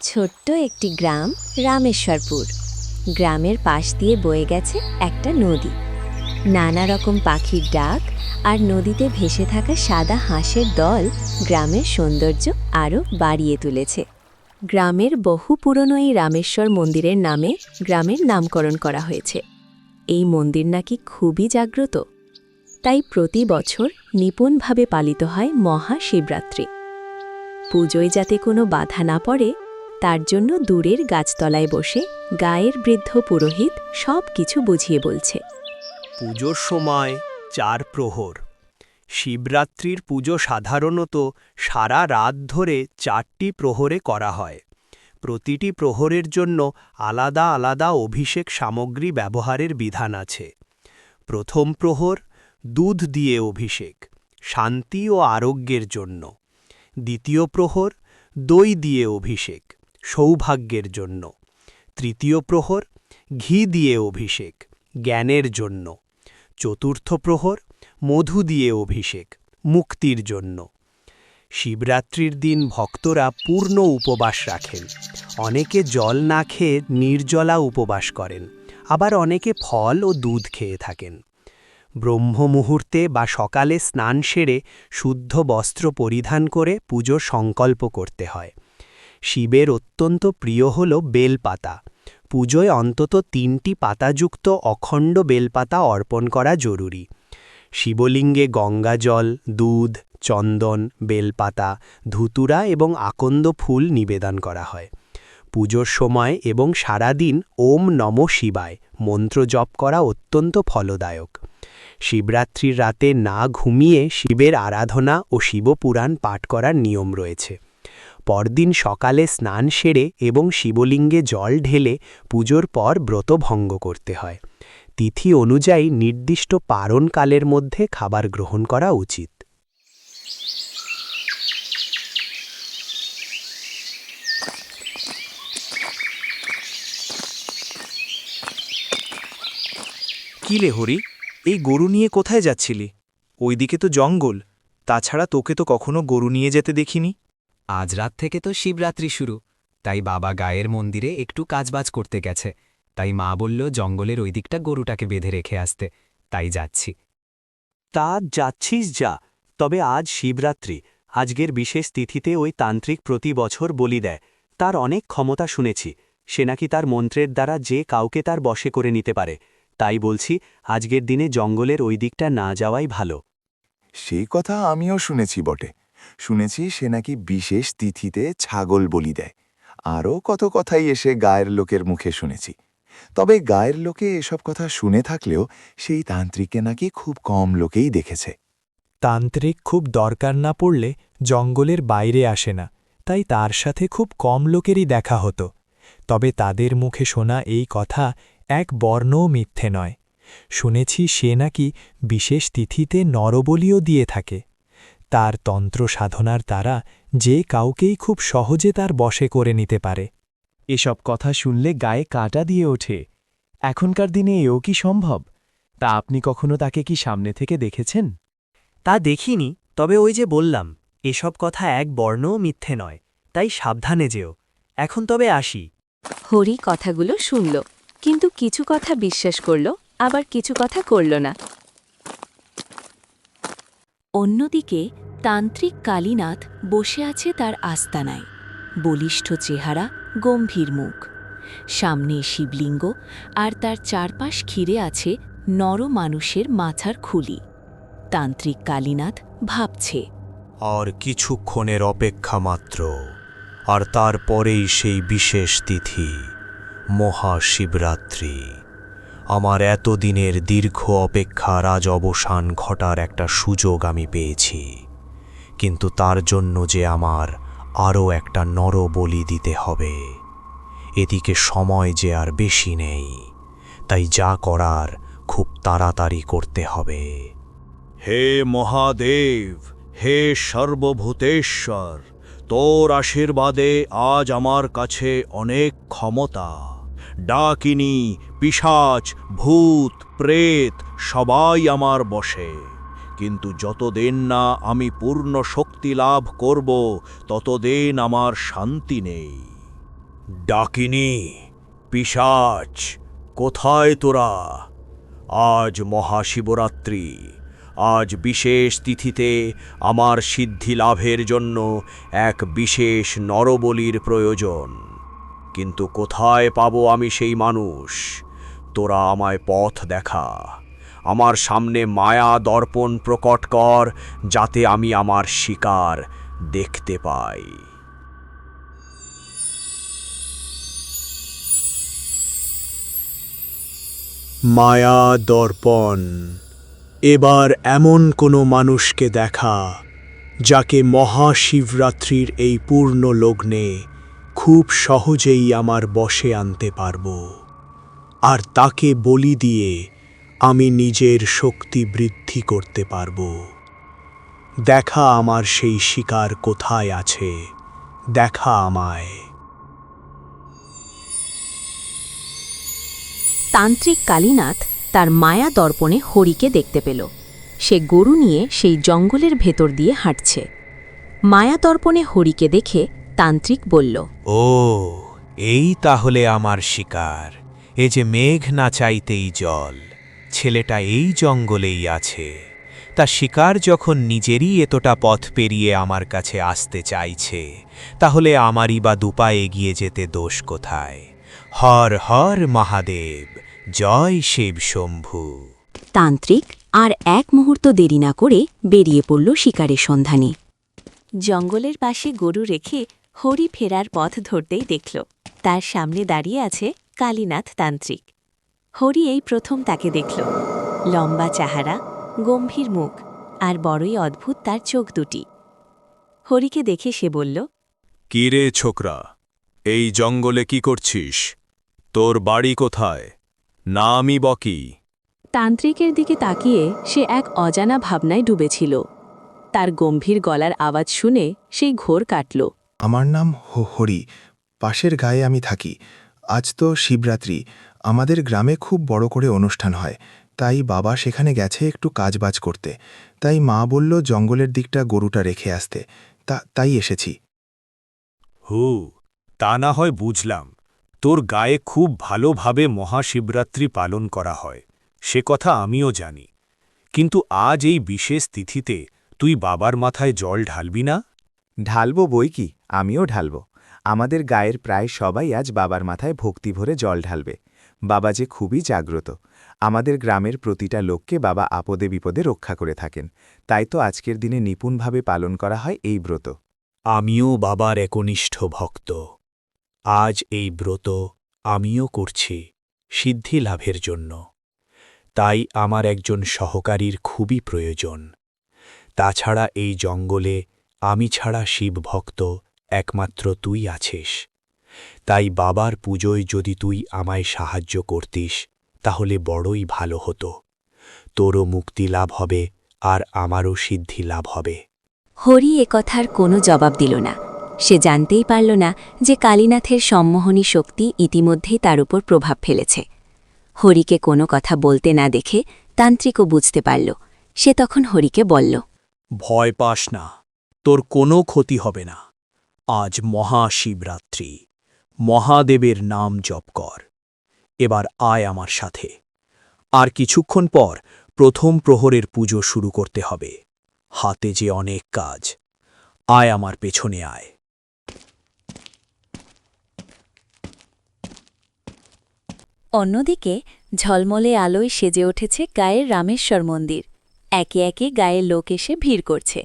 ছোট্ট একটি গ্রাম রামেশ্বরপুর। গ্রামের পাশ দিয়ে বয়ে গেছে একটা নদী। নানা রকম পাখির ডাক আর নদীতে ভেসে থাকা সাদা হাঁসের দল গ্রামের সৌন্দর্য আরও বাড়িয়ে তুলেছে। গ্রামের বহু পুরনো এই রামেশ্বর মন্দিরের নামে গ্রামের নামকরণ করা হয়েছে। এই মন্দির নাকি খুবই জাগ্রত, তাই প্রতি বছর নিপুণভাবে পালিত হয় মহাশিবরাত্রি। পুজোয় যাতে কোনো বাধা না পড়ে তার জন্য দূরের গাছতলায় বসে গায়ের বৃদ্ধ পুরোহিত সব কিছু বুঝিয়ে বলছে। পুজোর সময় ৪ প্রহর। শিবরাত্রির পুজো সাধারণত সারা রাত ধরে ৪টি প্রহরে করা হয়। প্রতিটি প্রহরের জন্য আলাদা আলাদা অভিষেক সামগ্রী ব্যবহারের বিধান আছে। প্রথম প্রহর দুধ দিয়ে অভিষেক, শান্তি ও আরোগ্যের জন্য। দ্বিতীয় প্রহর দই দিয়ে অভিষেক, সৌভাগ্যের জন্য। তৃতীয় প্রহর ঘি দিয়ে অভিষেক, জ্ঞানের জন্য। চতুর্থ প্রহর মধু দিয়ে অভিষেক, মুক্তির জন্য। শিবরাত্রির দিন ভক্তরা পূর্ণ উপবাস রাখেন। অনেকে জল না খেয়ে নির্জলা উপবাস করেন, আবার অনেকে ফল ও দুধ খেয়ে থাকেন। ব্রহ্ম মুহূর্তে বা সকালে স্নান সেরে শুদ্ধ বস্ত্র পরিধান করে পুজোর সংকল্প করতে হয়। শিবের অত্যন্ত প্রিয় হল বেলপাতা। পুজোয় অন্তত ৩টি পাতাযুক্ত অখণ্ড বেলপাতা অর্পণ করা জরুরি। শিবলিঙ্গে গঙ্গাজল, দুধ, চন্দন, বেলপাতা, ধুতুরা এবং আকন্দ ফুল নিবেদন করা হয়। পুজোর সময় এবং সারাদিন ওম নমঃ শিবায় মন্ত্র জপ করা অত্যন্ত ফলদায়ক। শিবরাত্রির রাতে না ঘুমিয়ে শিবের আরাধনা ও শিবপুরাণ পাঠ করার নিয়ম রয়েছে। পরদিন সকালে স্নান সেরে এবং শিবলিঙ্গে জল ঢেলে পুজোর পর ব্রত ভঙ্গ করতে হয়। তিথি অনুযায়ী নির্দিষ্ট পারণকালের মধ্যে খাবার গ্রহণ করা উচিত। কি রে হরি, এই গরু নিয়ে কোথায় যাচ্ছিলি? ওইদিকে তো জঙ্গল, তাছাড়া তোকে তো কখনো গরু নিয়ে যেতে দেখিনি। আজ রাত থেকে তো শিবরাত্রি শুরু, তাই বাবা গায়ের মন্দিরে একটু কাজবাজ করতে গেছে, তাই মা বলল জঙ্গলের ওই দিকটা গরুটাকে বেঁধে রেখে আসতে, তাই যাচ্ছি। তা যাচ্ছিস যা, তবে আজ শিবরাত্রি, আজকের বিশেষ তিথিতে ওই তান্ত্রিক প্রতি বছর বলি দেয়। তার অনেক ক্ষমতা শুনেছি, সে নাকি তার মন্ত্রের দ্বারা যে কাউকে তার বশে করে নিতে পারে। তাই বলছি আজকের দিনে জঙ্গলের ওই দিকটা না যাওয়াই ভালো। সেই কথা আমিও শুনেছি বটে। শুনেছি সে নাকি বিশেষ তিথিতে ছাগল বলি দেয়। আরও কত কথাই এসে গায়ের লোকের মুখে শুনেছি। তবে গায়ের লোকে এসব কথা শুনে থাকলেও সেই তান্ত্রিককে নাকি খুব কম লোকেই দেখেছে। তান্ত্রিক খুব দরকার না পড়লে জঙ্গলের বাইরে আসে না, তাই তার সাথে খুব কম লোকেরই দেখা হতো। তবে তাদের মুখে শোনা এই কথা এক বর্ণও মিথ্যে নয়। শুনেছি সে নাকি বিশেষ তিথিতে নরবলিও দিয়ে থাকে। তার তন্ত্র সাধনার দ্বারা যে কাউকেই খুব সহজে তার বশে করে নিতে পারে। এসব কথা শুনলে গায়ে কাঁটা দিয়ে ওঠে। এখনকার দিনে এও কি সম্ভব? তা আপনি কখনো তাকে কি সামনে থেকে দেখেছেন? তা দেখিনি, তবে ওই যে বললাম, এসব কথা এক বর্ণও মিথ্যে নয়, তাই সাবধানে যেও। এখন তবে আসি। হরি কথাগুলো শুনল, কিন্তু কিছু কথা বিশ্বাস করল, আবার কিছু কথা করল না। অন্যদিকে তান্ত্রিক কালীনাথ বসে আছে তার আস্তানায়। বলিষ্ঠ চেহারা, গম্ভীর মুখ, সামনে শিবলিঙ্গ, আর তার চারপাশ ঘিরে আছে নর মানুষের মাথার খুলি। তান্ত্রিক কালীনাথ ভাবছে, আর কিছুক্ষণের অপেক্ষা মাত্র, আর তারপরেই সেই বিশেষ তিথি মহাশিবরাত্রি। আমার এতদিনের দীর্ঘ অপেক্ষার আজ অবসান ঘটার একটা সুযোগ আমি পেয়েছি, কিন্তু তার জন্য যে আমার আরও একটা নরবলি দিতে হবে। এদিকে সময় যে আর বেশি নেই, তাই যা করার খুব তাড়াতাড়ি করতে হবে। হে মহাদেব, হে সর্বভূতেশ্বর, তোর আশীর্বাদে আজ আমার কাছে অনেক ক্ষমতা। ডাকিনী, পিশাচ, ভূত, প্রেত সবাই আমার বশে। কিন্তু যতদিন না আমি পূর্ণ শক্তি লাভ করব, ততদিন আমার শান্তি নেই। ডাকিনী, পিশাচ, কোথায় তোরা? আজ মহাশিবরাত্রি। আজ বিশেষ তিথিতে আমার সিদ্ধি লাভের জন্য এক বিশেষ নরবলির প্রয়োজন। কিন্তু কোথায় পাবো আমি সেই মানুষ? তোরা আমায় পথ দেখা। আমার সামনে মায়া দর্পণ প্রকট কর, যাতে আমি আমার শিকার দেখতে পাই। মায়া দর্পণ, এবার এমন কোনো মানুষকে দেখা যাকে মহাশিবরাত্রির এই পূর্ণ লগ্নে খুব সহজেই আমার বশে আনতে পারব, আর তাকে বলি দিয়ে আমি নিজের শক্তি বৃদ্ধি করতে পারব। দেখা আমার সেই শিকার কোথায় আছে, দেখা আমায়। তান্ত্রিক কালীনাথ তার মায়া দর্পণে হরিকে দেখতে পেল। সে গরু নিয়ে সেই জঙ্গলের ভেতর দিয়ে হাঁটছে। মায়া দর্পণে হরিকে দেখে তান্ত্রিক বলল, ও, এই তাহলে আমার শিকার। এ যে মেঘ না চাইতেই জল, ছেলেটা এই জঙ্গলেই আছে। তা শিকার যখন নিজেরই এতটা পথ পেরিয়ে আমার কাছে আসতে চাইছে, তাহলে আমারই বা দুপা এগিয়ে যেতে দোষ কোথায়? হর হর মহাদেব, জয় শিব শম্ভু। তান্ত্রিক আর এক মুহূর্ত দেরি না করে বেরিয়ে পড়ল শিকারের সন্ধানে। জঙ্গলের পাশে গরু রেখে হরি ফেরার পথ ধরতেই দেখল তার সামনে দাঁড়িয়ে আছে কালীনাথ তান্ত্রিক। হরি এই প্রথম তাকে দেখল। লম্বা চেহারা, গম্ভীর মুখ, আর বড়ই অদ্ভুত তার চোখ দুটি। হরিকে দেখে সে বলল, কি রে ছোকরা, এই জঙ্গলে কি করছিস? তোর বাড়ি কোথায়? নামই বকি। তান্ত্রিকের দিকে তাকিয়ে সে এক অজানা ভাবনায় ডুবেছিল। তার গম্ভীর গলার আওয়াজ শুনে সেই ঘোর কাটল। আমার নাম হরি, পাশের গায়ে আমি থাকি। আজ তো শিবরাত্রি, আমাদের গ্রামে খুব বড় করে অনুষ্ঠান হয়, তাই বাবা সেখানে গেছে একটু কাজবাজ করতে। তাই মা বলল জঙ্গলের দিকটা গরুটা রেখে আসতে, তাই এসেছি। তা না হয় বুঝলাম। তোর গায়ে খুব ভালোভাবে মহাশিবরাত্রি পালন করা হয়, সে কথা আমিও জানি। কিন্তু আজ এই বিশেষ তিথিতে তুই বাবার মাথায় জল ঢালবি না? ঢালব বই কি, আমিও ঢালব। আমাদের গায়ের প্রায় সবাই আজ বাবার মাথায় ভক্তি ভরে জল ঢালবে। বাবা যে খুবই জাগ্রত। আমাদের গ্রামের প্রতিটা লোককে বাবা আপদে বিপদে রক্ষা করে থাকেন। তাই তো আজকের দিনে নিপুণভাবে পালন করা হয় এই ব্রত। আমিও বাবার একনিষ্ঠ ভক্ত। আজ এই ব্রত আমিও করছি সিদ্ধি লাভের জন্য। তাই আমার একজন সহকারীর খুবই প্রয়োজন। তাছাড়া এই জঙ্গলে আমি ছাড়া শিবভক্ত একমাত্র তুই আছিস। তাই বাবার পুজোয় যদি তুই আমায় সাহায্য করতিস, তাহলে বড়ই ভালো হতো। তোরও মুক্তি লাভ হবে, আর আমারও সিদ্ধি লাভ হবে। হরি একথার কোনো জবাব দিল না। সে জানতেই পারল না যে কালীনাথের সম্মোহনী শক্তি ইতিমধ্যেই তার উপর প্রভাব ফেলেছে। হরিকে কোনো কথা বলতে না দেখে তান্ত্রিকও বুঝতে পারল। সে তখন হরিকে বলল, ভয় পাস না, তোর কোনো ক্ষতি হবে না। আজ মহাশিবরাত্রি, মহাদেবের নাম জপ কর। এবার আয় আমার সাথে। আর কিছুক্ষণ পর প্রথম প্রহরের পুজো শুরু করতে হবে। হাতে যে অনেক কাজ। আয় আমার পেছনে আয়। অন্যদিকে ঝলমলে আলোয় সেজে উঠেছে গায়ের রামেশ্বর মন্দির। একে একে গায়ের লোক এসে ভিড় করছে।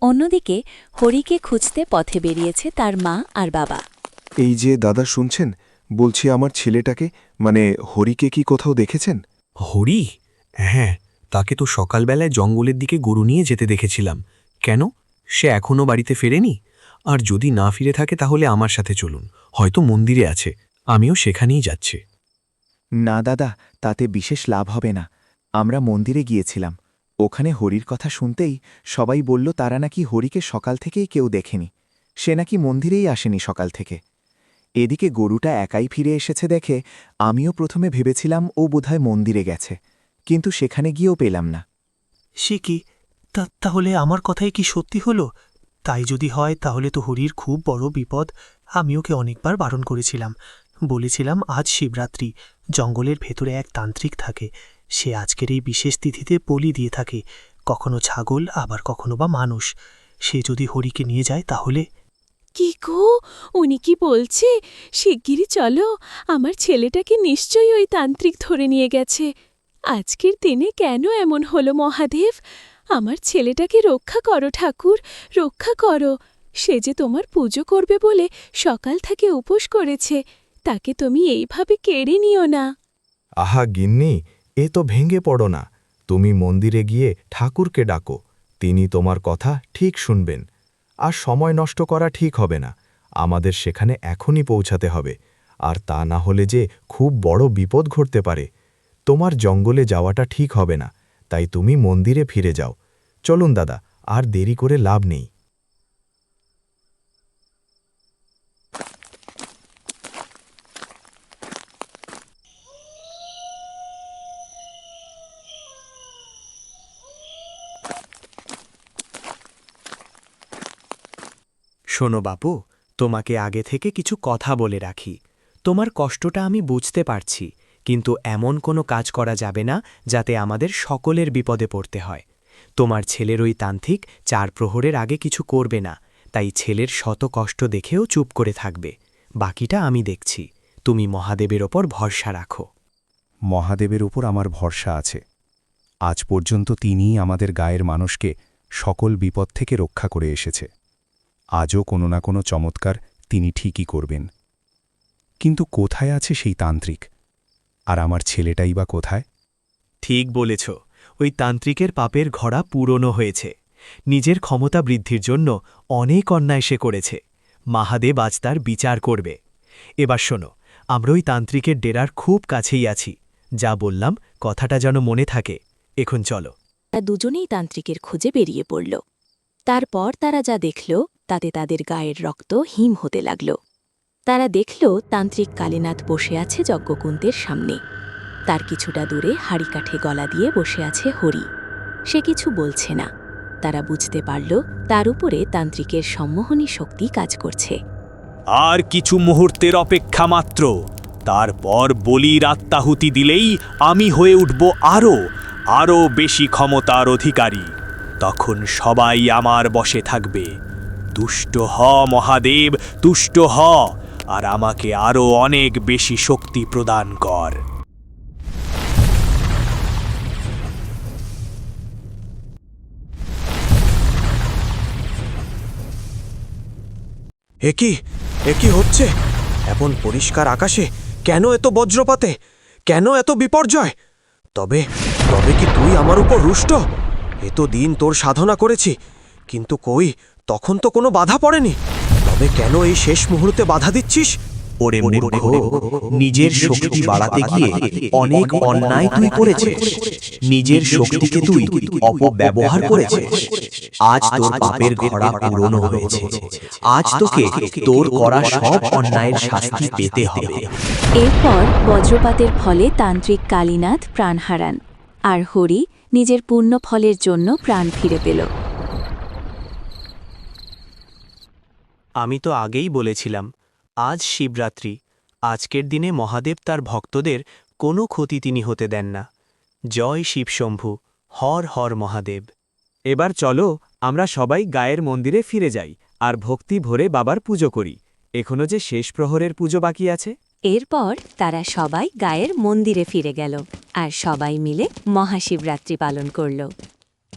অন্যদিকে হরিকে খুঁজতে পথে বেরিয়েছে তার মা আর বাবা। এই যে দাদা শুনছেন, বলছি আমার ছেলেটাকে, মানে হরিকে কি কোথাও দেখেছেন? হরি? হ্যাঁ, তাকে তো সকালবেলায় জঙ্গলের দিকে গরু নিয়ে যেতে দেখেছিলাম। কেন, সে এখনও বাড়িতে ফেরেনি? আর যদি না ফিরে থাকে তাহলে আমার সাথে চলুন, হয়তো মন্দিরে আছে, আমিও সেখানেই যাচ্ছি। না দাদা, তাতে বিশেষ লাভ হবে না। আমরা মন্দিরে গিয়েছিলাম, ওখানে হরির কথা শুনতেই সবাই বলল তারা নাকি হরিকে সকাল থেকেই কেউ দেখেনি। সে নাকি মন্দিরেই আসেনি সকাল থেকে। এদিকে গরুটা একাই ফিরে এসেছে দেখে আমিও প্রথমে ভেবেছিলাম ও বোধহয় মন্দিরে গেছে, কিন্তু সেখানে গিয়েও পেলাম না। সে কি, তাহলে আমার কথাই কি সত্যি হলো? তাই যদি হয় তাহলে তো হরির খুব বড় বিপদ। আমি ওকে অনেকবার বারণ করেছিলাম, বলেছিলাম আজ শিবরাত্রি, জঙ্গলের ভেতরে এক তান্ত্রিক থাকে, সে আজকের এই বিশেষ তিথিতে বলি দিয়ে থাকে, কখনো ছাগল আবার কখনো বা মানুষ। সে যদি হরিকে নিয়ে যায় তাহলে। কি গো, উনি কি বলছে? শিগগিরই চলো, আমার ছেলেটাকে নিশ্চয়ই ওই তান্ত্রিক ধরে নিয়ে গেছে। আজকের দিনে কেন এমন হলো মহাদেব? আমার ছেলেটাকে রক্ষা করো ঠাকুর, রক্ষা করো। সে যে তোমার পুজো করবে বলে সকাল থেকে উপোস করেছে, তাকে তুমি এইভাবে কেড়ে নিও না। আহা গিন্নি, এ তো ভেঙে পড়ো না। তুমি মন্দিরে গিয়ে ঠাকুরকে ডাকো, তিনি তোমার কথা ঠিক শুনবেন। আর সময় নষ্ট করা ঠিক হবে না, আমাদের সেখানে এখনই পৌঁছাতে হবে, আর তা না হলে যে খুব বড় বিপদ ঘটতে পারে। তোমার জঙ্গলে যাওয়াটা ঠিক হবে না, তাই তুমি মন্দিরে ফিরে যাও। চলুন দাদা, আর দেরি করে লাভ নেই। শোনো বাপু, তোমাকে আগে থেকে কিছু কথা বলে রাখি। তোমার কষ্টটা আমি বুঝতে পারছি, কিন্তু এমন কোনো কাজ করা যাবে না যাতে আমাদের সকলের বিপদে পড়তে হয়। তোমার ছেলের ওই তান্ত্রিক 4 প্রহরের আগে কিছু করবে না, তাই ছেলের শত কষ্ট দেখেও চুপ করে থাকবে। বাকিটা আমি দেখছি, তুমি মহাদেবের ওপর ভরসা রাখো। মহাদেবের উপর আমার ভরসা আছে। আজ পর্যন্ত তিনিই আমাদের গায়ের মানুষকে সকল বিপদ থেকে রক্ষা করে এসেছে। আজও কোনো না কোনো চমৎকার তিনি ঠিকই করবেন। কিন্তু কোথায় আছে সেই তান্ত্রিক? আর আমার ছেলেটাই বা কোথায়? ঠিক বলেছ, ওই তান্ত্রিকের পাপের ঘড়া পুরনো হয়েছে। নিজের ক্ষমতা বৃদ্ধির জন্য অনেক অন্যায় সে করেছে। মহাদেব আজ তার বিচার করবে। এবার শোনো, আমরা ওই তান্ত্রিকের ডেরার খুব কাছেই আছি। যা বললাম কথাটা যেন মনে থাকে। এখন চলো। তারা দুজনেই তান্ত্রিকের খোঁজে বেরিয়ে পড়ল। তারপর তারা যা দেখল তাতে তাদের গায়ের রক্ত হিম হতে লাগল। তারা দেখল তান্ত্রিক কালীনাথ বসে আছে যজ্ঞকুণ্ডের সামনে। তার কিছুটা দূরে হাড়িকাঠে গলা দিয়ে বসে আছে হরি। সে কিছু বলছে না। তারা বুঝতে পারল তার উপরে তান্ত্রিকের সম্মোহনী শক্তি কাজ করছে। আর কিছু মুহূর্তের অপেক্ষা মাত্র, তারপর বলির আত্মাহুতি দিলেই আমি হয়ে উঠব আরও বেশি ক্ষমতার অধিকারী। তখন সবাই আমার বশে থাকবে। তুষ্ট হ মহাদেব, তুষ্ট হ, আর আমাকে আরও অনেক বেশি শক্তি প্রদান কর। একি হচ্ছে? এমন পরিষ্কার আকাশে কেন এত বজ্রপাতে? কেন এত বিপর্যয়? তবে কি তুই আমার উপর রুষ্ট? এত দিন তোর সাধনা করেছি, কিন্তু কই, তখন তো কোনো বাধা পড়েনি। তবে কেন এই শেষ মুহূর্তে বাধা দিচ্ছিস? ওরে মূর্খ, নিজের শক্তি বাড়াতে গিয়ে অনেক অন্যায় তুই করেছিস। নিজের শক্তিকে তুই অপব্যবহার করেছিস। আজ তোর পাপের ঘড়া পুরনো হয়েছে। আজ তোকে তোর করা সব অন্যায়ের শাস্তি পেতে হবে। এরপর বজ্রপাতের ফলে তান্ত্রিক কালীনাথ প্রাণ হারান, আর হরি নিজের পুণ্য ফলের জন্য প্রাণ ফিরে পেল। আমি তো আগেই বলেছিলাম, আজ শিবরাত্রি। আজকের দিনে মহাদেব তার ভক্তদের কোনো ক্ষতি তিনি হতে দেন না। জয় শিবশম্ভু, হর হর মহাদেব। এবার চলো আমরা সবাই গায়ের মন্দিরে ফিরে যাই আর ভক্তি ভরে বাবার পুজো করি। এখনো যে শেষ প্রহরের পুজো বাকি আছে। এরপর তারা সবাই গায়ের মন্দিরে ফিরে গেল আর সবাই মিলে মহাশিবরাত্রি পালন করল।